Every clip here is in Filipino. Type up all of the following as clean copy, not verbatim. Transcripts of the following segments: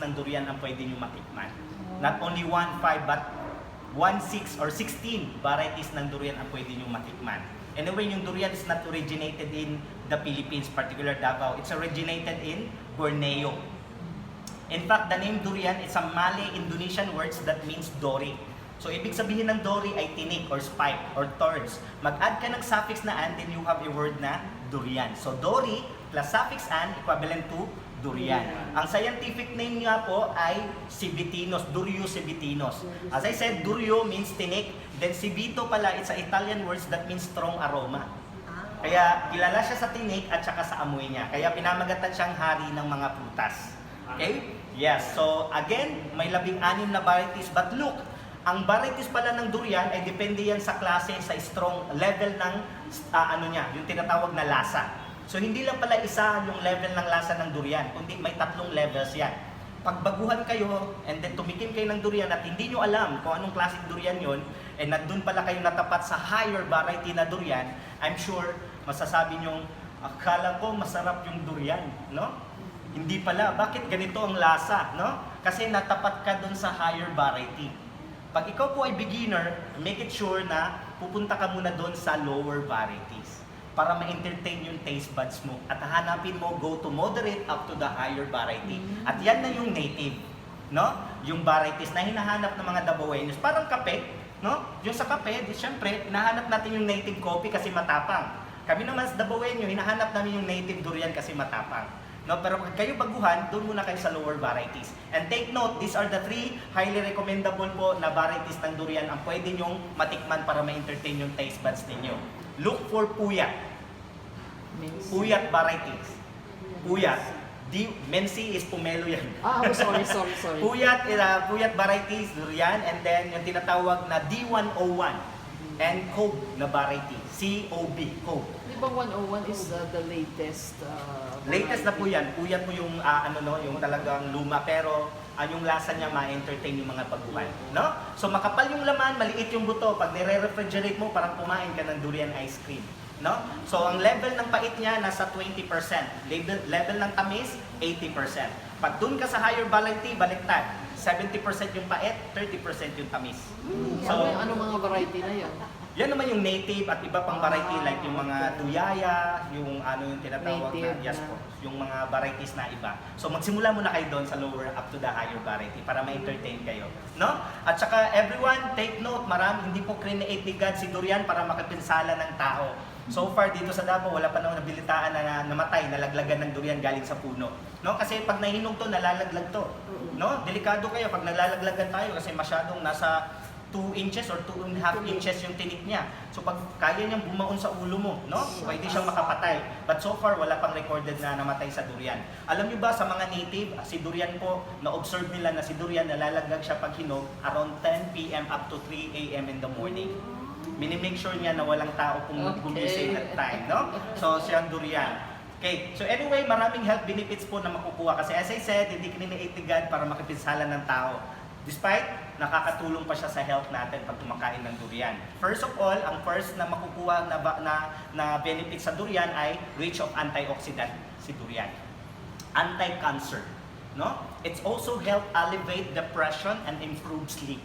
ng durian ang pwede nyo matikman. Not only 1, 5, but 1, 6, or 16 varieties ng durian ang pwede nyo matikman. Anyway, yung durian is not originated in the Philippines, particular Davao. It's originated in Borneo. In fact, the name durian is a Malay Indonesian word that means dori. So, ibig sabihin ng dori ay tinik or spike or thorns. Mag-add ka ng suffix na an, then you have a word na durian. So, dori plus suffix an equivalent to durian. Ang scientific name nga po ay Civitinus, Durio civitinus. As I said, Durio means tinik, then civito pala, it's an Italian word that means strong aroma. Kaya kilala siya sa tinik at saka sa amoy niya. Kaya pinamagatan siyang hari ng mga prutas. Okay? Yes. So again, may 16 na varieties. But look, ang varieties pala ng durian ay depende yan sa klase, sa strong level ng yung tinatawag na lasa. So hindi lang pala isa yung level ng lasa ng durian, kundi may 3 levels yan. Pag baguhan kayo and then tumikim kayo ng durian at hindi nyo alam kung anong klaseng durian yon, and nandun pala kayo natapat sa higher variety na durian, I'm sure masasabi nyo, akala ko masarap yung durian, no? Hindi pala, bakit ganito ang lasa, no? Kasi natapat ka dun sa higher variety. Pag ikaw po ay beginner, make it sure na pupunta ka muna dun sa lower varieties para ma-entertain yung taste buds mo. At hanapin mo, go to moderate up to the higher variety. At yan na yung native, no? Yung varieties na hinahanap ng mga Davaoenos. Parang kape, no? Yung sa kape, siyempre, hinahanap natin yung native coffee kasi matapang. Kami naman sa Davaoeno, hinahanap namin yung native durian kasi matapang. No, pero pag kayo baguhan, doon muna kayo sa lower varieties. And take note, these are the 3 highly recommendable po na varieties ng durian ang pwede nyong matikman para ma-entertain yung taste buds ninyo. Look for puyat. Puyat varieties. Puyat. Mensi is pomelo yan. Sorry. Puyat varieties, durian, and then yung tinatawag na D101 and Cobe na variety. COB, Cobe. Di ba 101 is the latest? Latest na po yan. Puyat po yung yung talagang luma, pero yung lasa niya ma-entertain yung mga baguhan, no? So makapal yung laman, maliit yung buto. Pag nire-refrigerate mo, parang kumain ka ng durian ice cream, no? So ang level ng pait niya nasa 20%. Level ng tamis 80%. Pag dun ka sa higher variety, baliktad. 70% yung pait, 30% yung tamis. So ano mga variety na yan? Yan naman yung native at iba pang variety like yung mga tuyaya, yung yung tinatawag native na, yes po, yung mga varieties na iba. So magsimula muna kayo doon sa lower up to the higher variety para ma-entertain kayo, no? At saka everyone, take note, hindi po create ni God si durian para makapinsala ng tao. So far dito sa Davao, wala pa naman nabilitaan na namatay, nalaglagan ng durian galing sa puno. No? Kasi pag nahinog to, nalalaglag to. No? Delikado kayo pag nalalaglagan tayo kasi masyadong nasa 2 inches or 2.5 inches yung tinik niya. So pag kaya niyang bumaon sa ulo mo, no? Pwede siyang makapatay. But so far, wala pang recorded na namatay sa durian. Alam niyo ba sa mga native, si durian po, na-observe nila na si durian nalalaglag siya pag hinog around 10 p.m. up to 3 a.m. in the morning. Minimake sure niya na walang tao gumising at time, no? So siyang durian. Okay, so anyway, maraming health benefits po na makukuha kasi as I said, hindi kininiit ni God para makipinsala ng tao. Despite, nakakatulong pa siya sa health natin pag kumakain ng durian. First of all, ang first na makukuha na benefit sa durian ay rich of antioxidant si durian. Anti-cancer, no? It's also help alleviate depression and improve sleep.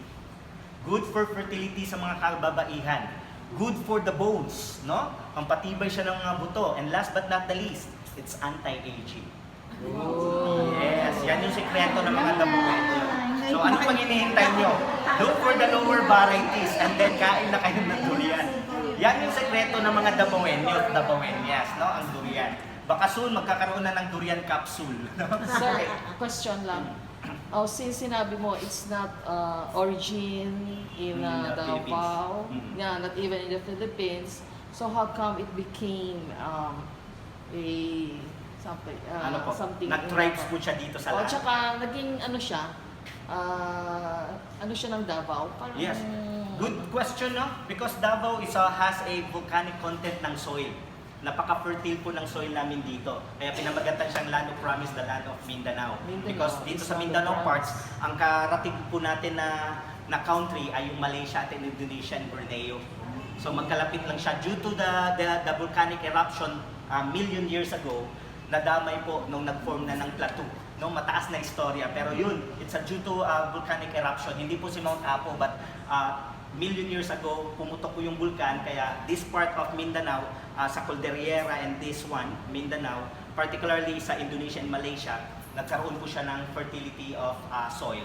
Good for fertility sa mga kababaihan. Good for the bones, no? Pampatibay siya ng mga buto. And last but not the least, it's anti-aging. Yes, yan yung sikreto ng mga Davaoeno. So ano pang hinihintay nyo? Look for the lower varieties and then kain na kayo ng durian. Yan yung sikreto ng mga Davaoenas, no? Ang durian. Baka soon magkakaroon na ng durian capsule. Sir, question lang. Since sinabi mo it's not origin in Davao, not even in the Philippines, so how come it became something nag-tribes po siya dito sa lahat. Tsaka naging siya ng Davao? Parang, yes. Good question, no? Because Davao has a volcanic content ng soil. Napaka-fertile po ng soil namin dito. Kaya pinamagatan siyang Land of Promise, the Land of Mindanao. Because dito sa Mindanao parts, ang karating po natin na country ay yung Malaysia at Indonesia and Borneo. So magkalapit lang siya. Due to the volcanic eruption million years ago, nadamay po nung nag-form na ng plateau no, mataas na istorya. Pero yun, it's due to volcanic eruption. Hindi po si Mount Apo, but million years ago, pumutok po yung vulkan. Kaya this part of Mindanao, sa Cordillera and this one, Mindanao, particularly sa Indonesia and Malaysia, nagkaroon po siya ng fertility of soil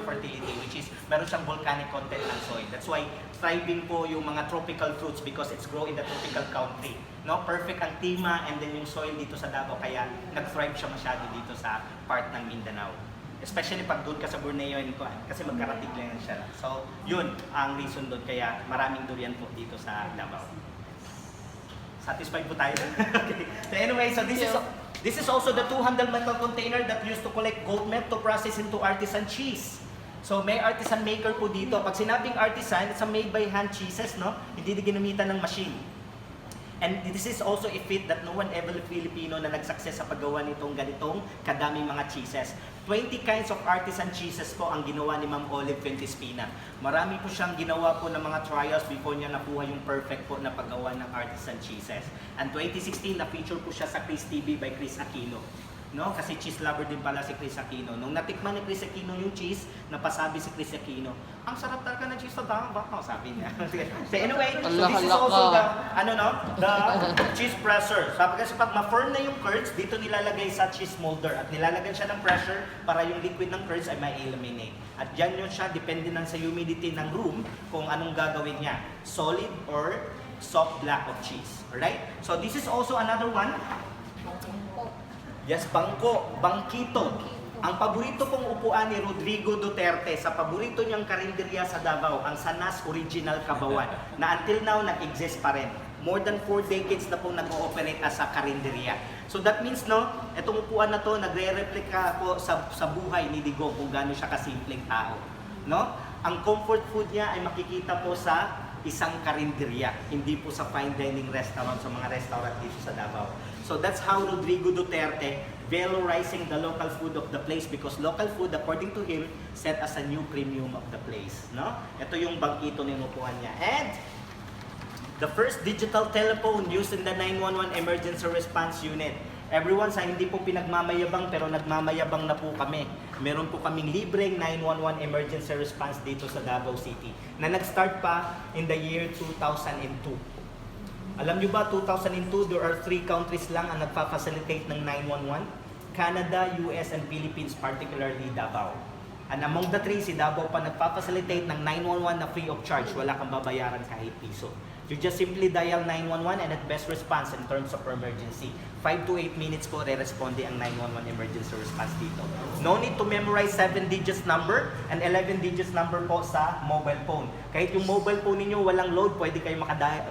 fertility, which is meron siyang volcanic content ng soil. That's why thriving po yung mga tropical fruits because it's grow in the tropical country. No, perfect ang klima and then yung soil dito sa Davao, kaya nag-thrive siya masyado dito sa part ng Mindanao. Especially pag doon ka sa Borneo and kasi magkaratig lang siya. So, yun ang reason doon kaya maraming durian po dito sa Davao. Satisfied po tayo? Okay. So anyway, so this is also the 200 metal container that used to collect goat milk to process into artisan cheese. So may artisan maker po dito. Pag sinabing artisan, it's a made by hand cheeses, no? Hindi ginamitan ng machine. And this is also a feat that no one ever Filipino na nag-success sa paggawa nitong ganitong kadaming mga cheeses. 20 kinds of artisan cheeses po ang ginawa ni Ma'am Olive Fuentespina. Marami po siyang ginawa po ng mga trials before niya nakuha yung perfect po na paggawa ng artisan cheeses. And 2016, na-feature po siya sa Chris TV by Chris Aquino. No? Kasi cheese lover din pala si Chris Aquino. Nung natikman ni Chris Aquino yung cheese, napasabi si Chris Aquino, ang sarap talaga ng cheese sa Davao. Sabi niya. So anyway, so this is also the, the cheese presser. Sabi kasi pag ma-firm na yung curds, dito nilalagay sa cheese molder at nilalagyan siya ng pressure para yung liquid ng curds ay ma-eliminate. At dyan yun siya, depende lang sa humidity ng room kung anong gagawin niya. Solid or soft block of cheese. Alright? So this is also another one. Yes, bangko, bangkito. Ang paborito pong upuan ni Rodrigo Duterte sa paborito niyang karinderya sa Davao, ang Sanas Original Kabawan, na until now nag-exist pa rin. More than 4 decades na pong nag-ooperate as a karinderya. So that means, no, itong upuan na to, nagre-replika po sa buhay ni Digong kung gaano siya kasimpleng tao. No? Ang comfort food niya ay makikita po sa isang karinderya, hindi po sa fine dining restaurant, sa mga restaurant dito sa Davao. So that's how Rodrigo Duterte valorizing the local food of the place because local food, according to him, set as a new premium of the place. No? Ito yung bangkito na inupuan niya. And the first digital telephone used in the 911 Emergency Response Unit. Everyone, sa hindi po pinagmamayabang pero nagmamayabang na po kami. Meron po kaming libreng 911 emergency response dito sa Davao City na nag-start pa in the year 2002. Alam nyo ba, 2002, there are 3 countries lang ang nagpa-facilitate ng 911. Canada, US, and Philippines, particularly Davao. And among the 3, si Davao pa nagpa-facilitate ng 911 na free of charge. Wala kang babayaran kahit piso. You just simply dial 911 and at best response in terms of emergency. 5 to 8 minutes po re-responde ang 911 emergency response dito. No need to memorize 7 digits number and 11 digits number po sa mobile phone. Kahit yung mobile phone ninyo walang load, pwede kayo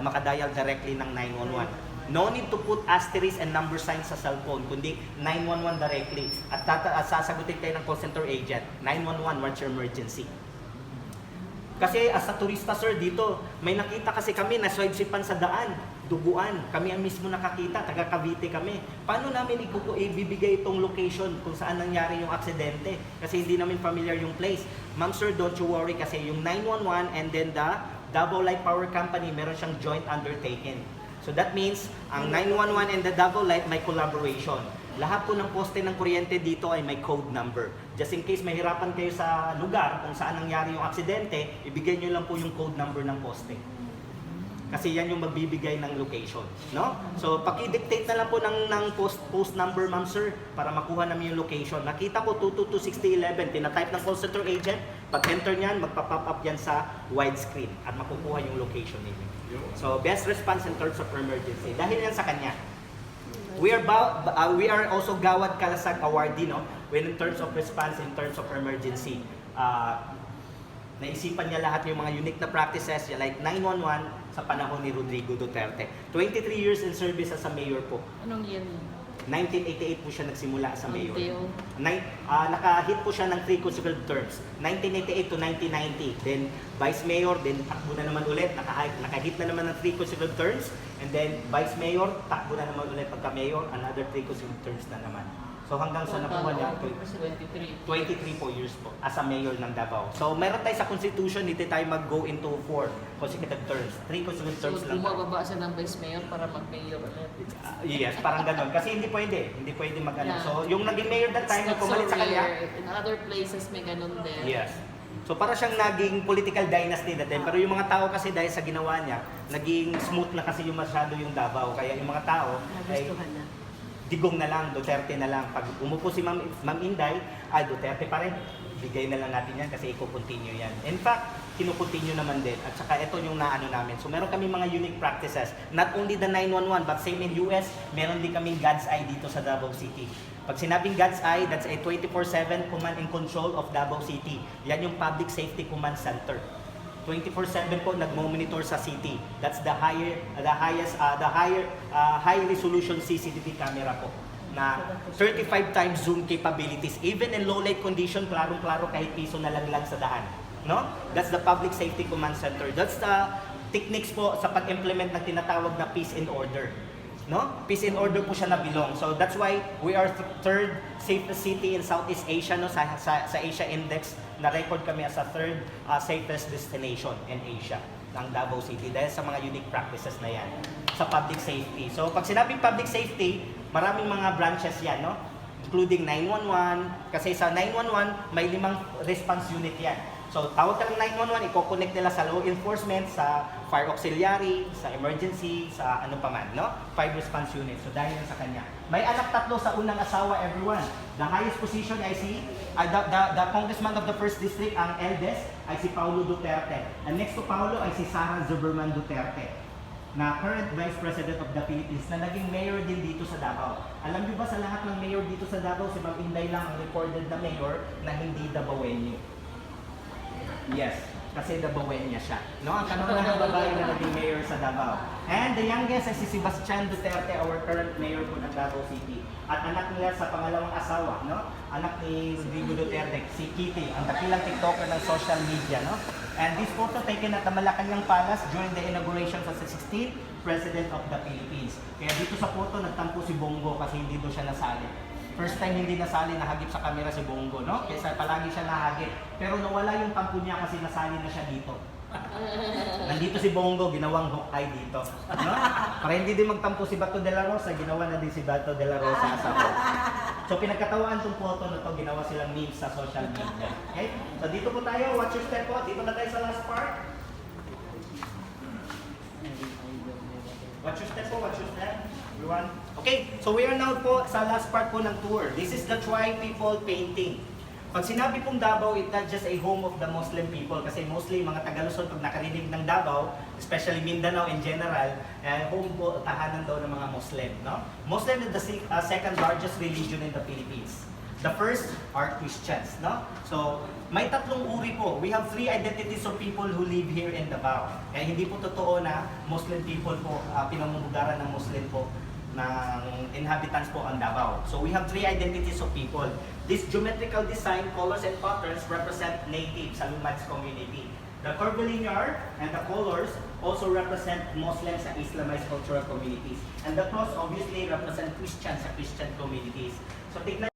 makadial directly ng 911. No need to put asterisk and number signs sa cellphone, kundi 911 directly. At sasagutin kayo ng call center agent, 911, what's your emergency? Kasi as a turista sir dito, may nakita kasi kami na swipsipan sa daan, duguan. Kami ang mismo nakakita, taga Cavite kami. Paano namin ibibigay itong location kung saan nangyari yung aksidente? Kasi hindi namin familiar yung place. Ma'am sir, don't you worry kasi yung 911 and then the Davao Light Power Company, meron siyang joint undertaking. So that means, ang 911 and the Davao Light may collaboration. Lahat po ng poste ng kuryente dito ay may code number. Just in case mahirapan kayo sa lugar kung saan nangyari yung aksidente, ibigay nyo lang po yung code number ng poste. Kasi yan yung magbibigay ng location. No? So, paki-dictate na lang po ng post number, ma'am sir, para makuha namin yung location. Nakita ko 222-6011, tinatype ng call center agent, pag-enter niyan, magpa-pop up yan sa widescreen at makukuha yung location ninyo. So, best response in terms of emergency. Dahil yan sa kanya. We are also Gawad Kalasag awardee, no? When in terms of response, in terms of emergency. Naisipan niya lahat yung mga unique na practices, like 911 sa panahon ni Rodrigo Duterte. 23 years in service as a mayor po. Anong year yun? 1988 po siya nagsimula sa mayor. Until? Naka-hit po siya ng 3 consecutive terms. 1988 to 1990. Then vice mayor, then takbo na naman ulit. Naka-hit na naman ng 3 consecutive terms. And then vice mayor, takbo na naman ulit pagka mayor. Another 3 consecutive terms na naman. So hanggang sa nakuha niya, 23 po years po as a mayor ng Davao. So meron tayo sa constitution, hindi tayo mag-go into 4 consecutive terms. 3 consecutive So, terms lang tayo. bumababa siya ng vice mayor para mag-mayor ulit. Yes, parang ganun. Kasi hindi pwede mag-ano. Yeah. So yung naging mayor that time, It's not pumalit so sa kanya. rare. In other places may ganun din. Yes. So para siyang naging political dynasty that time. Pero yung mga tao kasi dahil sa ginawa niya, naging smooth na kasi yung masyado yung Davao. Kaya yung mga tao ay Nagustuhan na. digong na lang, Duterte na lang. Pag umupo si Ma'am Inday, ay Duterte pa rin. Bigay na lang natin yan kasi i-continue yan. In fact, kinu-continue naman din. At saka ito yung naano namin. So meron kami mga unique practices. Not only the 911, but same in US, meron din kaming God's Eye dito sa Davao City. Pag sinabing God's Eye, that's a 24/7 command and control of Davao City. Yan yung Public Safety Command Center. 24/7 po nagmo-monitor sa city. That's the higher high resolution CCTV camera po na 35 times zoom capabilities. Even in low light condition, klarong-klaro kahit piso na lang sa daan. No? That's the Public Safety Command Center. That's the techniques po sa pag-implement ng tinatawag na peace and order. No? Peace and order po siya na bilong. So that's why we are third safest city in Southeast Asia, no, sa Asia Index. Na-record kami as a third safest destination in Asia ng Davao City dahil sa mga unique practices na yan sa public safety. So pag sinabing public safety, maraming mga branches yan, no? Including 911, kasi sa 911 may 5 response unit yan. So tawag ka ng 911, i-connect nila sa law enforcement, sa fire auxiliary, sa emergency, sa ano pa man, no? 5 response unit. So dahil yan sa kanya. May anak 3 sa unang asawa, everyone. The highest position I see, the congressman of the 1st district, ang eldest, ay si Paulo Duterte. And next to Paulo ay si Sara Zurberman Duterte, na current Vice President of the Philippines, na naging mayor din dito sa Davao. Alam niyo ba sa lahat ng mayor dito sa Davao, si Ma'am Inday lang ang recorded na mayor na hindi Davaoenyo. Yes, kasi Davaoenyo siya. No, ang kanunahang babae na naging mayor sa Davao. And the youngest ay si Sebastian Duterte, our current mayor po ng Davao City. At anak nila sa pangalawang asawa, no? Anak ni Rodrigo Duterte, si Kitty, ang dakilang TikToker ng social media, no? And this photo taken at the Malacanang Palace during the inauguration of the 16th President of the Philippines. Kaya dito sa photo, nagtampo si Bongo kasi hindi doon siya nasali. First time hindi nasali, nahagip sa camera si Bongo, no? Kaya palagi siya nahagip. Pero nawala yung tampo niya kasi nasali na siya dito. Nandito si Bongo, ginawang hukay dito. No? Para hindi din magtampo si Bato de la Rosa, ginawa na din si Bato de la Rosa asawa. So pinagkatawaan tong photo na to, ginawa silang memes sa social media. Okay? So dito po tayo, watch your step po. Dito na tayo sa last part. Watch your step po, watch your step. Everyone. Okay, so we are now po sa last part po ng tour. This is the Try People painting. Pag sinabi pong Davao, it's not just a home of the Muslim people kasi mostly mga Taga-Luzon pag nakarinig ng Davao, especially Mindanao in general, home po, tahanan daw ng mga Muslim. No? Muslim is the second largest religion in the Philippines. The first are Christians. No? So, may 3 uri po. We have 3 identities of people who live here in Davao. Kaya hindi po totoo na Muslim people po, pinamumugaran ng Muslim po ng inhabitants po ang Davao. So we have 3 identities of people. This geometrical design, colors and patterns represent native sa Lumad community. The curvilinear and the colors also represent Muslims and Islamized cultural communities. And the cross obviously represent Christians sa Christian communities. So tignan